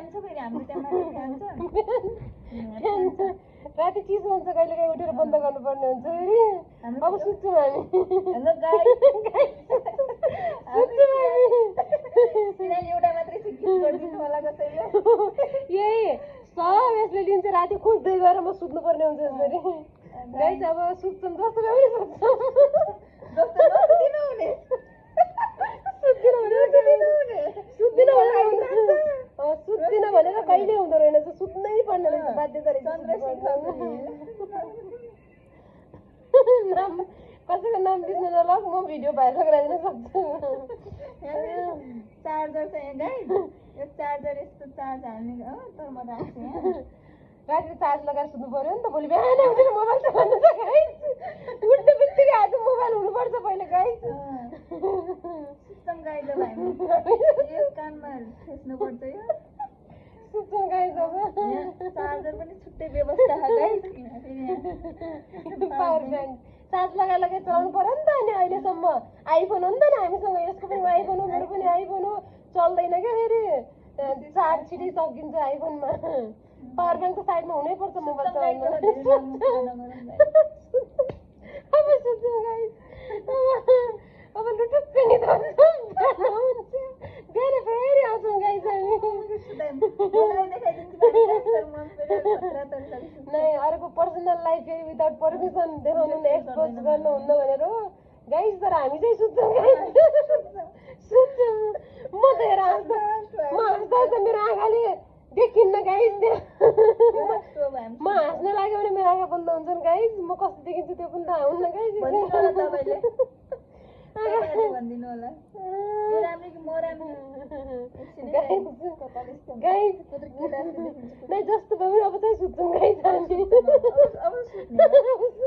छ फेरि हाम्रो त्यहाँ माथि फ्यान छ राति चिसो हुन्छ कहिले काहीँ उठेर बन्द गर्नुपर्ने हुन्छ फेरि अब सुत्छौँ हामी हेलो गाइस सुत्छौँ हामी किनभने एउटा मात्रै चाहिँ गीत गरिदिनु होला कसैले यही सब यसले लिन्छ राति खोज्दै गएर म सुत्नुपर्ने हुन्छ यसरी गाइस अब सुत्छौँ जस्तो भए पनि सुत्छौँ जस्तो नसुतिनु हुने सुत्दिन भनेर कहिले हुँदो रहेन सुत्नै पर्ने रहेछ बाध्यता रहेछ कसैको नाम बिर्सन नलग म भिडियो भाइरल गराइदिन सक्छु चार्जर छ यहाँ गाइस यो चार्जर यस्तो चार्ज हाल्ने हो तर म राख्छु यहाँ राति चार्ज लगाएर सुत्नु पर्यो नि त भोलि बिहान उठेर मोबाइल चलाउनु छ गाइस उठ्ने बित्तिकै आज मोबाइल हुनुपर्छ पहिला गाइस सिस्टम गाइड अब हामी एक कानमा ठेस्नुपर्छ यो सुत्छौँ गाइस अब चार्जर पनि छुट्टै व्यवस्था छ गाइस पावर ब्याङ्क चार्ज लगाएर लगाएर चलाउनु पर्यो नि त अनि अहिलेसम्म आइफोन हो नि त हामीसँग यसको पनि आइफोन हो मेरो पनि आइफोन हो चल्दैन क्या फेरि चार्ज छिटै सकिन्छ आइफोनमा पावर ब्याङ्क त साइडमा हुनैपर्छ मोबाइल चलाउनु अब सुत्छौँ गाइस अब लुटुक्कै निद्रा हुन्छ बिहान फेरि आउँछौँ गाइस हामी नै अरूको पर्सनल लाइफ फेरि विदाउट पर्मिसन देखाउनु नि एक्सपोज गर्नुहुन्न भनेर हो गाइस तर हामी चाहिँ सुत्छौँ गाइस सुत्छौँ म त हेर हाँस्दा त मेरो आँखाले देखिन्न गाइस म हाँस्न लाग्यो भने मेरो आँखा बन्द हुन्छन् गाइस म कस्तो देखिन्छु त्यो पनि थाहा हुन्न गाइस भनिदिनु होला यो राम्रो कि म राम्रो गाइस नै जस्तो भए पनि अब चाहिँ सुत्छौँ गाइस हामी अब सुत्ने